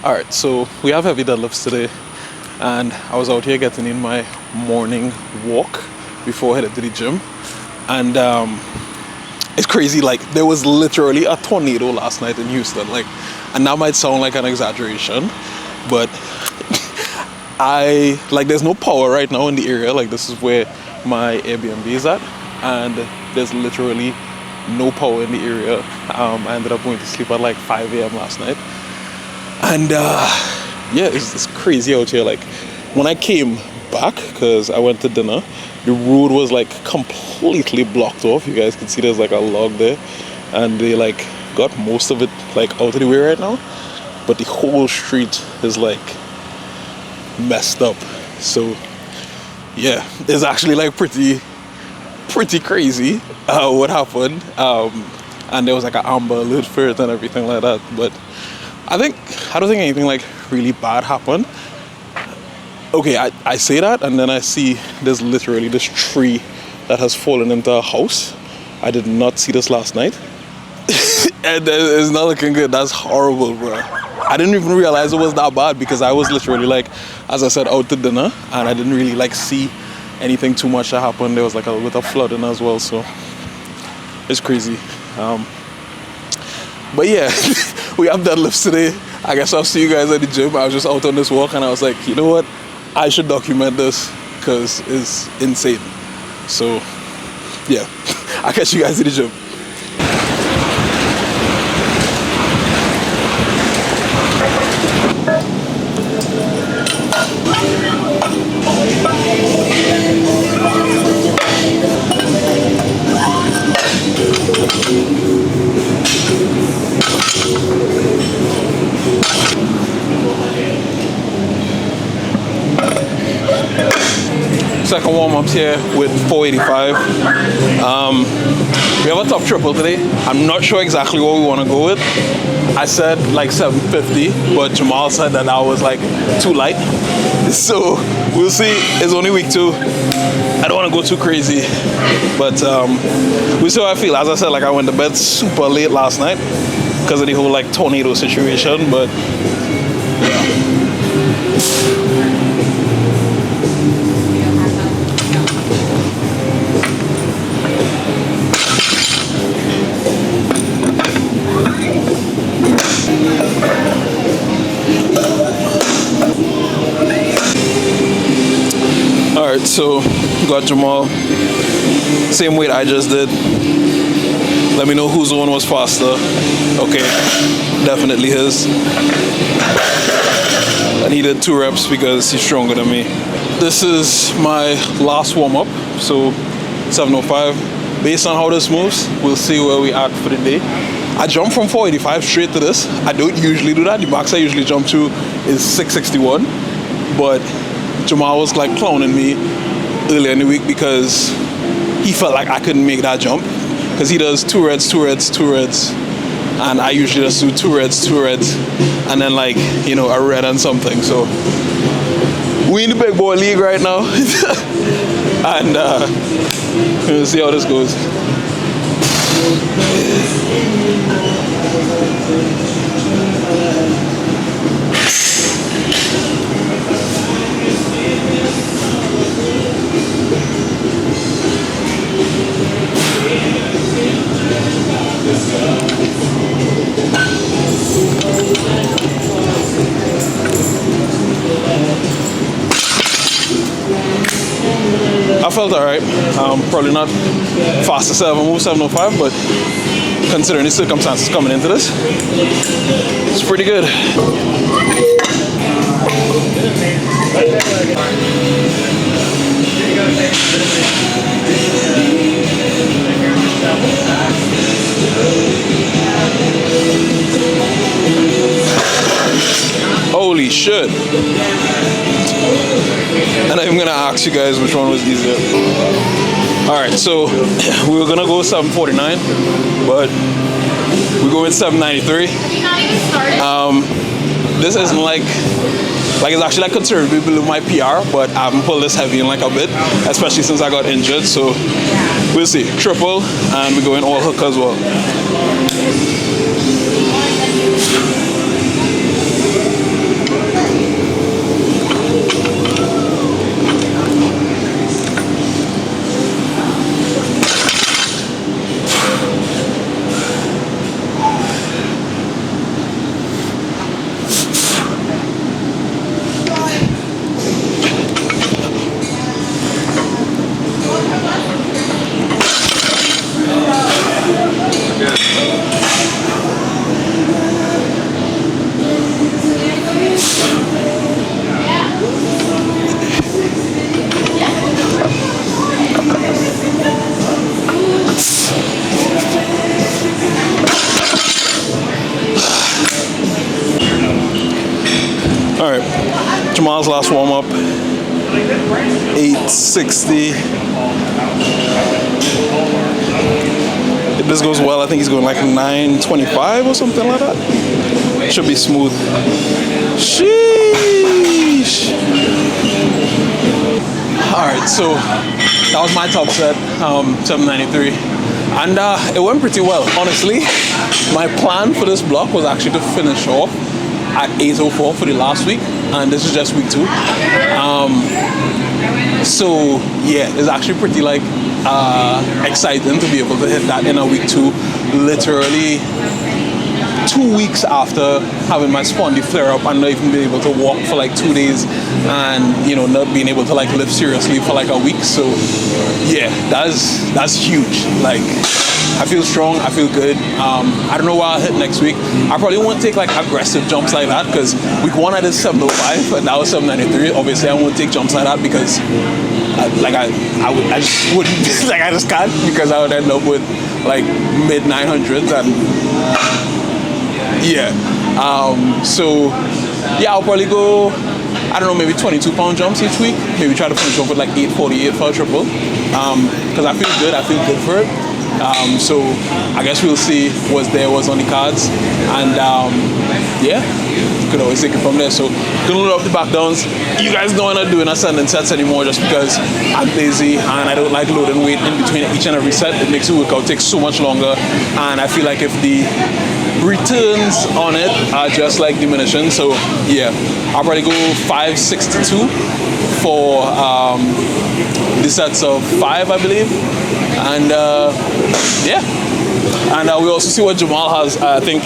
All right, so we have heavy deadlifts today, and I was out here getting in my morning walk before heading to the gym, and it's crazy. Like, there was literally a tornado last night in Houston. Like, and that might sound like an exaggeration, but there's no power right now in the area. Like, this is where my Airbnb is at, and there's literally no power in the area. I ended up going to sleep at like 5 a.m. last night. And yeah, it's crazy out here. Like, when I came back, because I went to dinner, the road was like completely blocked off. You guys can see there's like a log there, and they like got most of it like out of the way right now, but the whole street is like messed up. So yeah, it's actually like pretty crazy what happened. And there was like an amber alert for it and everything like that, but I don't think anything like really bad happened. Okay, I say that, and then I see there's literally this tree that has fallen into a house. I did not see this last night. And it's not looking good. That's horrible, bro. I didn't even realize it was that bad because I was literally like, as I said, out to dinner, and I didn't really like see anything too much that happened. There was like a little bit of flooding as well, so it's crazy. But yeah, we have deadlifts today. I guess I'll see you guys at the gym. I was just out on this walk, and I was like, you know what? I should document this because it's insane. So yeah, I'll catch you guys at the gym. Second warm-up here with 485. We have a top triple today. I'm not sure exactly what we want to go with. I said like 750, but Jamal said that was like too light. So we'll see. It's only week 2. I don't want to go too crazy, but we'll see how I feel. As I said, like, I went to bed super late last night because of the whole like tornado situation, but yeah. Alright, so got Jamal, same weight I just did. Let me know whose one was faster. Okay, definitely his. I needed 2 reps because he's stronger than me. This is my last warm-up, so 705. Based on how this moves, we'll see where we at for the day. I jumped from 485 straight to this. I don't usually do that. The max I usually jump to is 661, but Jamal was like clowning me earlier in the week because he felt like I couldn't make that jump because he does 2 reds, 2 reds, 2 reds, and I usually just do 2 reds, 2 reds, and then like, you know, a red and something. So we in the big boy league right now, and we'll see how this goes. I felt alright. Probably not fastest I ever moved, 705, but considering the circumstances coming into this, it's pretty good. Holy shit. And I'm gonna ask you guys which one was easier. Alright, so we were gonna go 749, but we go with 793. This isn't like it's actually like considerably below my PR, but I haven't pulled this heavy in like a bit, especially since I got injured. So we'll see. Triple, and we're going all hook as well. All right, Jamal's last warm up, 860. If this goes well, I think he's going like 925 or something like that. Should be smooth. Sheesh. All right, so that was my top set, 793. And it went pretty well, honestly. My plan for this block was actually to finish off at 804 for the last week, and this is just week 2. So yeah, it's actually pretty like exciting to be able to hit that in a week 2, literally 2 weeks after having my spondy flare up and not even being able to walk for like 2 days, and you know, not being able to like lift seriously for like a week. So yeah, that's huge. Like, I feel strong, I feel good. I don't know what I'll hit next week. I probably won't take like aggressive jumps like that, because week 1 I did 705 and that was 793. Obviously I won't take jumps like that because I just wouldn't like, I just can't, because I would end up with like mid 900s and yeah. So yeah, I'll probably go, I don't know, maybe 22-pound jumps each week. Maybe try to finish off with like 848 for a triple, because I feel good for it. So I guess we'll see what's on the cards, and yeah, could always take it from there. So gonna load up the back downs. You guys know I'm not doing ascending sets anymore, just because I'm lazy and I don't like loading weight in between each and every set. It makes the workout take so much longer, and I feel like if the returns on it are just like diminishing. So yeah, I'll probably go 562 for the sets of 5, I believe, and yeah, and we also see what Jamal has. I think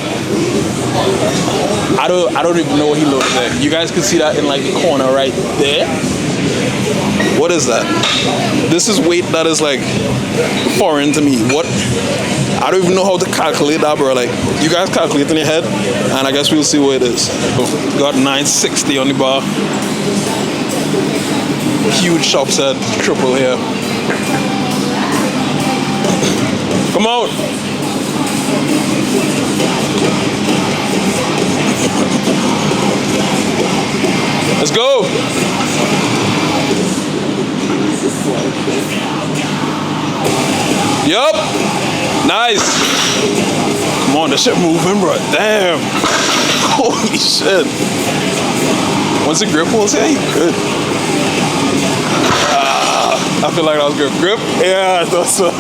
I don't even know what he loaded there. You guys can see that in like the corner right there. What is that? This is weight that is like foreign to me. What? I don't even know how to calculate that, bro. Like, you guys calculate in your head, and I guess we'll see what it is. Got 960 on the bar. Huge shop set, triple here. Come on. Let's go. Yup. Nice. Come on, that shit moving, bro. Damn. Holy shit. Once the grip holds here, you good. I feel like that was good. Grip? Yeah, I thought so.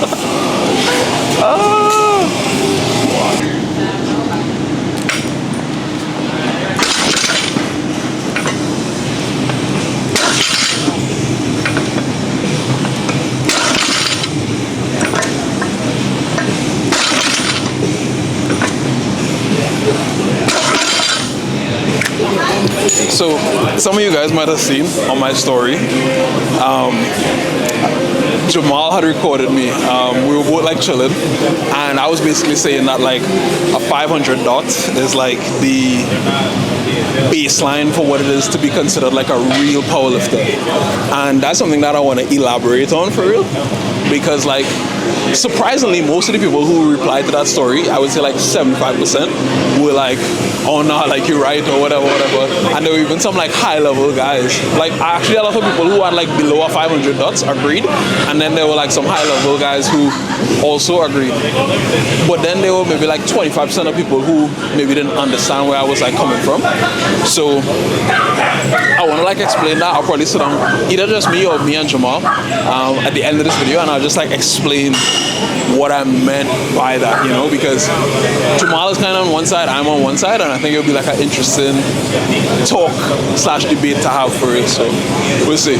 So some of you guys might have seen on my story, Jamal had recorded me. We were both like chilling, and I was basically saying that like a 500 dot is like the baseline for what it is to be considered like a real powerlifter, and that's something that I want to elaborate on for real, because like surprisingly most of the people who replied to that story, I would say like 75% were like, oh no, like you're right or whatever, and there were even some like high level guys, like actually a lot of people who had like below a 500 dots agreed, and then there were like some high level guys who also agreed, but then there were maybe like 25% of people who maybe didn't understand where I was like coming from. So I want to like explain that. I'll probably sit down, either just me or me and Jamal at the end of this video, and I'll just like explain what I meant by that, you know, because Jamal is kind of on one side, I'm on one side, and I think it'll be like an interesting talk / debate to have for it. So we'll see.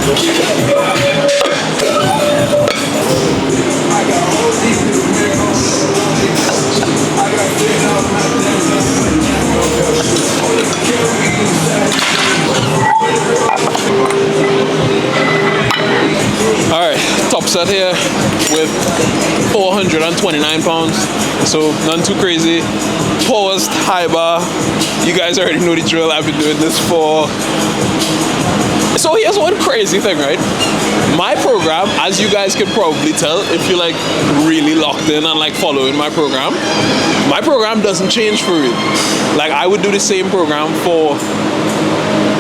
All right, top set here with 429 pounds, so none too crazy. Paused, high bar. You guys already know the drill. I've been doing this for... So here's one crazy thing, right? My program, as you guys can probably tell, if you're like really locked in and like following my program doesn't change for real. Like I would do the same program for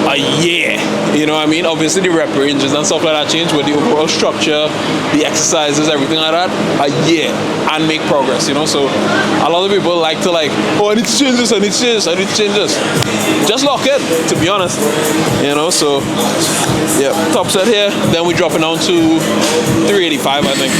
a year, you know what I mean? Obviously the rep ranges and stuff like that change, with the overall structure, the exercises, everything like that, a year, and make progress, you know? So a lot of people like to like, oh, I need to change this, I need to change this, I need to change this. Just lock in, to be honest, you know? So yeah, top set here, then we're dropping down to 385, I think.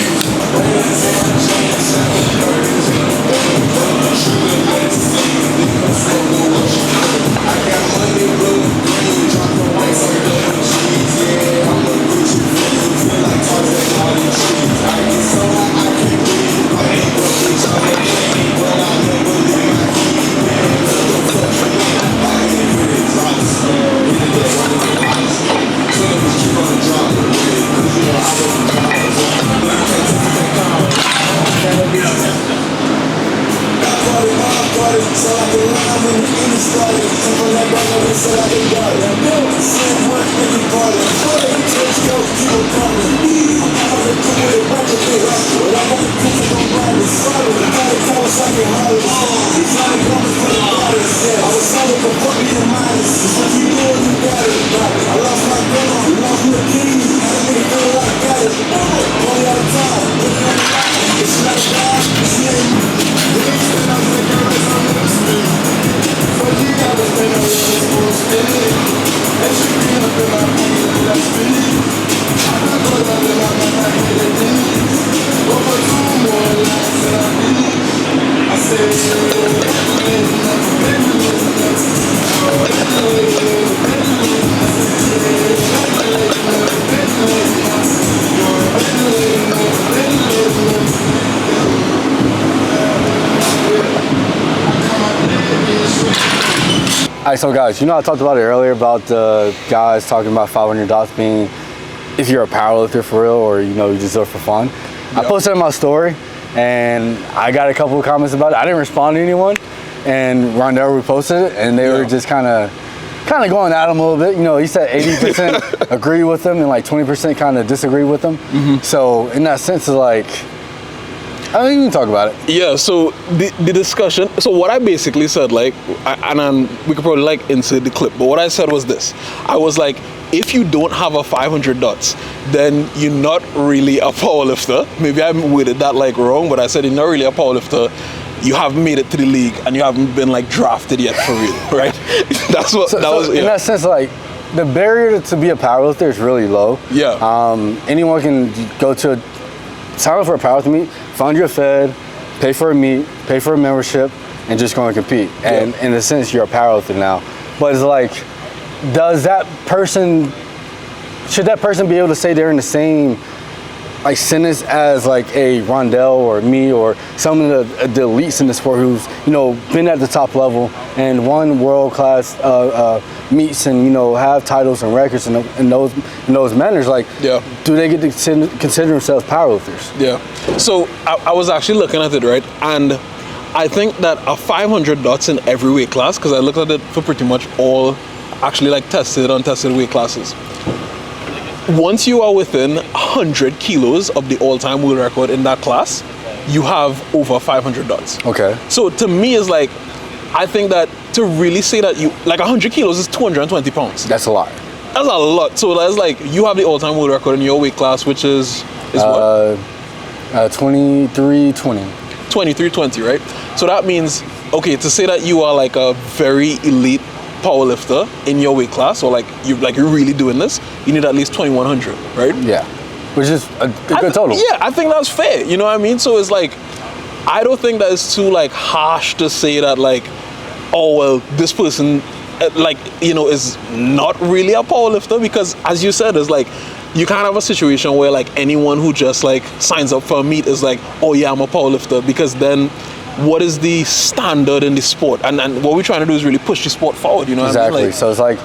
Alright, so guys, you know I talked about it earlier about the guys talking about 500 dots being if you're a powerlifter for real, or you know you just do it for fun. Yep. I posted in my story and I got a couple of comments about it. I didn't respond to anyone, and Rondell reposted it, and they were just kind of going at him a little bit. You know, he said 80% agree with him and like 20% kind of disagree with him. So in that sense, it's like, I don't even talk about it. Yeah, so the discussion, so what I basically said, like, and we could probably like insert the clip, but what I said was this. I was like, if you don't have a 500 dots, then you're not really a powerlifter. Maybe I worded that like wrong, but I said you're not really a powerlifter. You haven't made it to the league and you haven't been like drafted yet for real, right? That's what that was. Yeah. In that sense, like, the barrier to be a powerlifter is really low. Yeah. Anyone can go to sign up for a powerlifting meet, find your fed, pay for a meet, pay for a membership, and just go and compete. And in a sense, you're a powerlifter now. But it's like, should that person be able to say they're in the same like sentence as like a Rondell or me or some of the elites in the sport who's, you know, been at the top level and won world-class meets and, you know, have titles and records in those manners? Like, do they get to consider themselves powerlifters? Yeah. So I was actually looking at it, right? And I think that a 500 dots in every weight class, because I looked at it for pretty much all actually like tested, untested weight classes. Once you are within 100 kilos of the all-time world record in that class, you have over 500 dots. Okay. So to me, it's like, I think that to really say that you, like 100 kilos is 220 pounds. That's a lot. That's a lot. So that's like, you have the all-time world record in your weight class, which is what? 2320. 2320, right? So that means, okay, to say that you are like a very elite powerlifter in your weight class, or like you're really doing this, you need at least 2100, right? Yeah, which is a good total. Yeah, I think that's fair. You know what I mean? So it's like, I don't think that it's too like harsh to say that like, oh well, this person like, you know, is not really a powerlifter, because as you said, it's like you can't have a situation where like anyone who just like signs up for a meet is like, oh yeah, I'm a powerlifter, because then what is the standard in the sport? And what we're trying to do is really push the sport forward, you know what I mean? Like, so it's like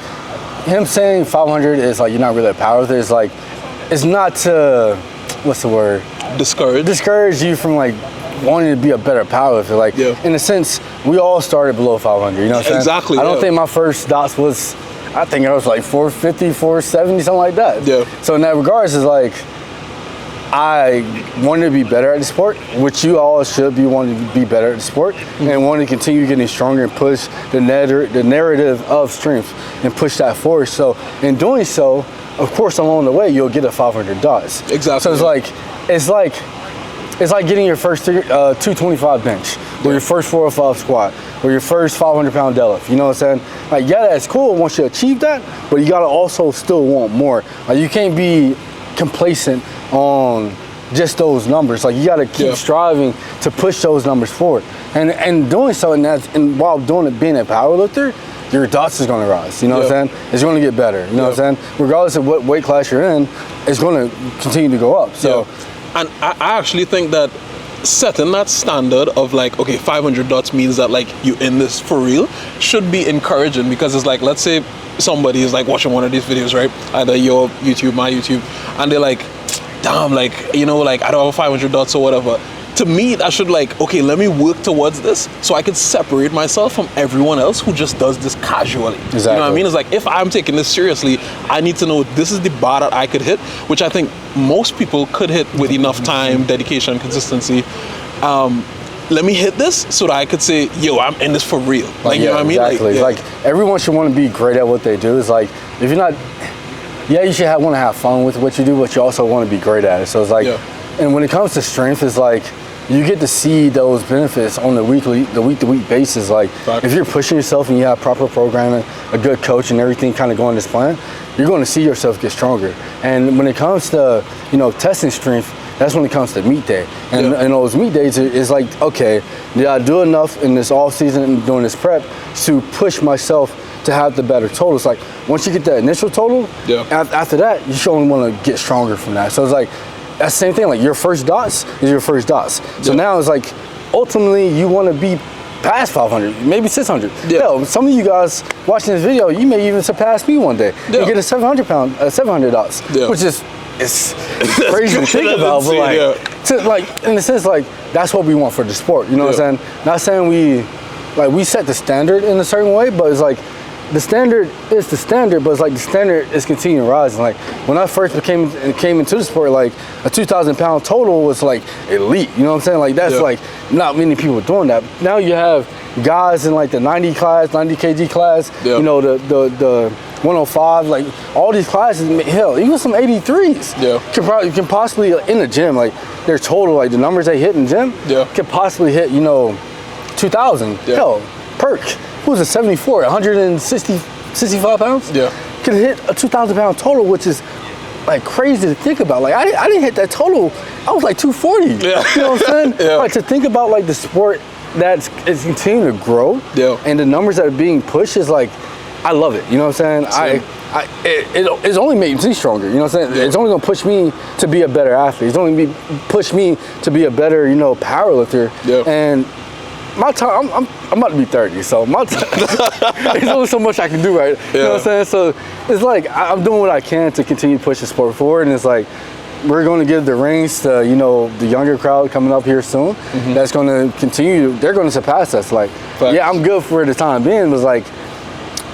him saying 500 is like you're not really a powerlifter. It's like, it's not to, what's the word? Discourage you from like wanting to be a better powerlifter. Like, in a sense, we all started below 500, you know what I'm saying? Exactly. I don't think my first dots was, I think it was like 450, 470, something like that. Yeah. So in that regards, it's like, I wanted to be better at the sport, which you all should be wanting to be better at the sport, and want to continue getting stronger and push the narrative of strength and push that forward. So in doing so, of course, along the way, you'll get a 500 dots. Exactly. So it's like getting your first 225 bench, or your first 405 squat, or your first 500-pound deadlift. You know what I'm saying? Like, yeah, that's cool once you achieve that, but you gotta also still want more. Like, you can't be complacent on just those numbers. Like, you got to keep striving to push those numbers forward, and doing so, and while doing it, being a powerlifter, your dots is going to rise. You know what I'm saying? It's going to get better. You know what I'm saying? Regardless of what weight class you're in, it's going to continue to go up. So, and I actually think that setting that standard of like, okay, 500 dots means that like you in this for real should be encouraging, because it's like, let's say somebody is like watching one of these videos, right? Either your YouTube, my YouTube, and they're like, damn, like, you know, like I don't have 500 dots or whatever. To me, that should like, okay, let me work towards this so I can separate myself from everyone else who just does this casually. Exactly. You know what I mean? It's like, if I'm taking this seriously, I need to know this is the bar that I could hit, which I think most people could hit with enough time, dedication, consistency. Let me hit this so that I could say, yo, I'm in this for real. Like, you know what I mean? Exactly. Like, everyone should want to be great at what they do. It's like, if you're not, you should want to have fun with what you do, but you also want to be great at it. So it's like, and when it comes to strength, it's like, you get to see those benefits on the week-to-week basis. Like, if you're pushing yourself and you have proper programming, a good coach, and everything kind of going this plan, you're going to see yourself get stronger. And when it comes to, you know, testing strength, that's when it comes to meet day. And those meet days is like, okay, did I do enough in this off season and during this prep to push myself to have the better total? It's like, once you get that initial total, after that, you should only want to get stronger from that. So it's like, that's the same thing. Like, your first dots is your first dots. So now it's like, ultimately, you want to be past 500, maybe 600. Hell, some of you guys watching this video, you may even surpass me one day and get a 700 dots, which is, it's crazy to think about, but like, in a sense, like, that's what we want for the sport. You know what I'm saying? Not saying we set the standard in a certain way, but it's like, the standard is the standard, but it's like the standard is continuing to rise. And like, when I first came into the sport, like a 2,000 pound total was like elite. You know what I'm saying? Like, that's like not many people doing that. Now you have guys in like the 90 class, 90 kg class, you know, the 105, like all these classes, hell, even some 83s can possibly, in the gym, like their total, like the numbers they hit in the gym, can possibly hit, you know, 2,000. Hell, Perk, who was a 74, 65 pounds? Could hit a 2,000 pound total, which is like crazy to think about. Like, I didn't hit that total, I was like 240. You know what I'm saying? Like, to think about like the sport that's continuing to grow, and the numbers that are being pushed is like, I love it. You know what I'm saying? It's only making me stronger. You know what I'm saying? It's only gonna push me to be a better athlete. It's only push me to be a better, you know, powerlifter. And my time, I'm about to be 30, so my time, there's only so much I can do, right? You know what I'm saying? So it's like, I'm doing what I can to continue to push the sport forward, and it's like, we're going to give the reins to, you know, the younger crowd coming up here soon. That's going to continue, they're going to surpass us. Like, I'm good for the time being, but like,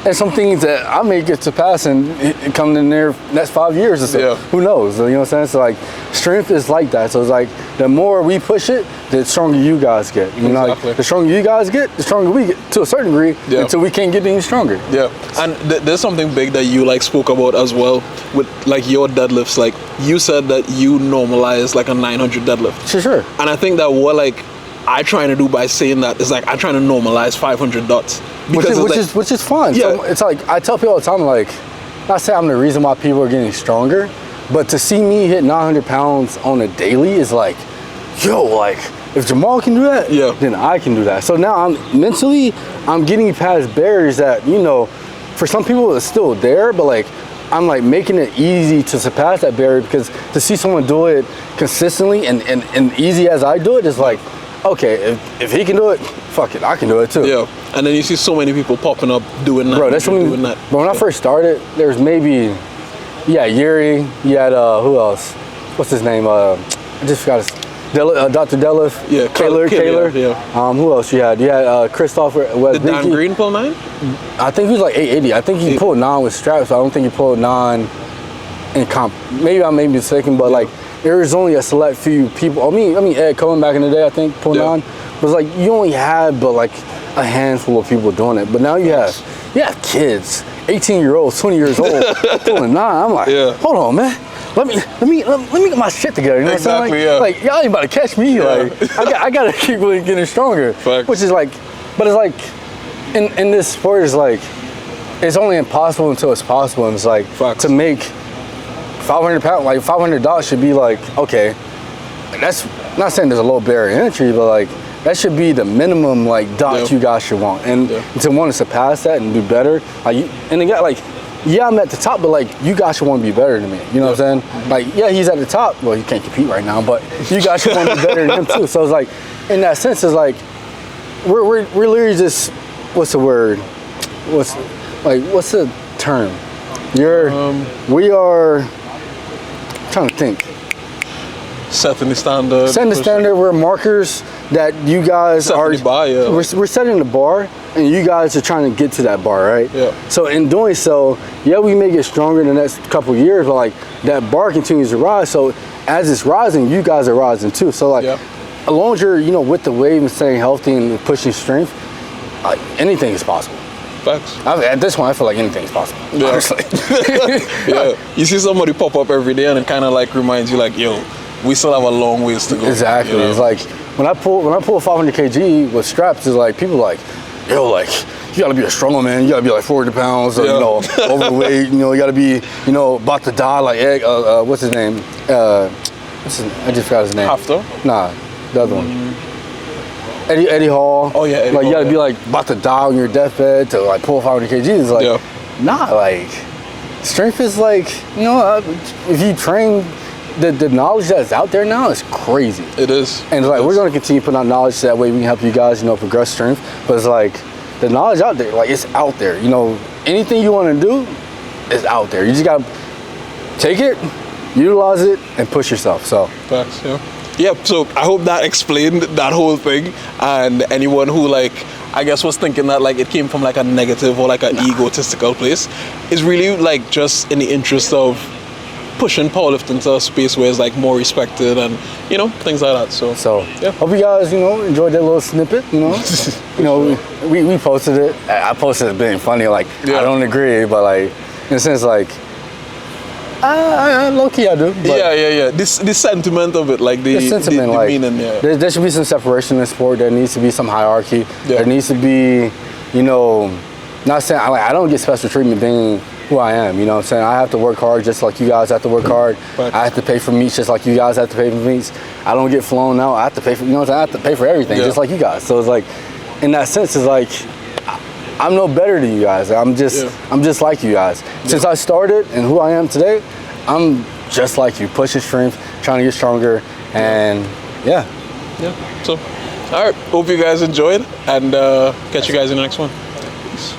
and some things that I may get to pass and come in there next 5 years or so. Who knows? You know what I'm saying? So like, strength is like that. So it's like, the more we push it, the stronger you guys get. You know, like, the stronger you guys get, the stronger we get to a certain degree, until we can't get any stronger. And there's something big that you like spoke about as well with like your deadlifts. Like, you said that you normalize like a 900 deadlift. Sure. And I think that what like I trying to do by saying that is like, I'm trying to normalize 500 dots. Which is fun. So it's like, I tell people all the time, like, not saying I'm the reason why people are getting stronger, but to see me hit 900 pounds on a daily is like, yo, like, if Jamal can do that, then I can do that. So now I'm getting past barriers that, you know, for some people it's still there, but like I'm like making it easy to surpass that barrier, because to see someone do it consistently and easy as I do it is like, okay, if he can do it, fuck it, I can do it too. Yeah, and then you see so many people popping up doing that. Bro, that's when, doing that. Bro, when I first started, there was maybe, Yuri, you had, who else? What's his name? I just forgot his, Dr. Deadlift. Yeah, Kaler. Yeah. Who else you had? You had Christopher Did Dan Green pull 9? I think he was like 880. I think he pulled 9 with straps. I don't think he pulled 9 in comp. Maybe I may be mistaken, but like there was only a select few people. I mean Ed Cohen back in the day, I think, pulled 9. It was like you only had but like a handful of people doing it. But now you have kids, 18-year-olds, 20 years old, pulling 9. I'm like, hold on, man. Let me get my shit together. You know what I'm saying? Like y'all ain't about to catch me. Like I gotta keep really getting stronger. Facts. Which is like, but it's like in this sport is like it's only impossible until it's possible. And it's like to make 500 pounds, like $500 should be like, okay, that's not saying there's a low barrier entry, but like that should be the minimum like dot you guys should want. And to want to surpass that and do better, like and the guy like. Yeah, I'm at the top, but like you guys should want to be better than me. You know what I'm saying? Like, yeah, he's at the top. Well, he can't compete right now, but you guys should want to be better than him too. So it's like, in that sense, it's like we're literally just what's the word? What's the term? We are I'm trying to think. Setting the standard. Setting the standard. We're markers that you guys are. The bar, we're setting the bar, and you guys are trying to get to that bar, right? Yeah. So in doing so, we may get stronger in the next couple of years, but like that bar continues to rise. So as it's rising, you guys are rising too. So like, as long as you're with the wave and staying healthy and pushing strength, anything is possible. Facts. At this point, I feel like anything is possible. Yeah. Honestly. You see somebody pop up every day, and it kind of like reminds you, like, yo, we still have a long ways to go. Exactly. You know? It's like when I pull 500 kg with straps, it's like people like, yo, like you gotta be a strong man. You gotta be like 400 pounds, or, overweight. You gotta be, about to die. Like what's his name? I just forgot his name. Hafter? Nah, the other one. Eddie Hall. Oh yeah. Eddie Hall, you gotta be like about to die on your deathbed to like pull 500 kg. It's like, nah, like strength is like, if you train. The knowledge that's out there now is crazy. It is. And it's like we're gonna continue putting out knowledge so that way we can help you guys, progress strength. But it's like the knowledge out there, like it's out there. Anything you wanna do is out there. You just gotta take it, utilize it, and push yourself. So facts, yeah, so I hope that explained that whole thing, and anyone who I guess was thinking that it came from a negative or an egotistical place is really just in the interest of pushing powerlifting to a space where it's more respected and things like that. So hope you guys enjoyed that little snippet. We posted it. I posted it being funny. I don't agree, but in a sense low key I do. But This sentiment of it, the sentiment, the meaning. There should be some separation in the sport. There needs to be some hierarchy. There needs to be not saying I don't get special treatment being who I am, you know what I'm saying? I have to work hard just like you guys have to work hard. Right. I have to pay for meets just like you guys have to pay for meets. I don't get flown out. I have to pay for, I have to pay for everything just like you guys. So it's in that sense, it's I'm no better than you guys. I'm just like you guys. Since I started and who I am today, I'm just like you, pushing strength, trying to get stronger, and So, all right, hope you guys enjoyed, and catch you guys in the next one.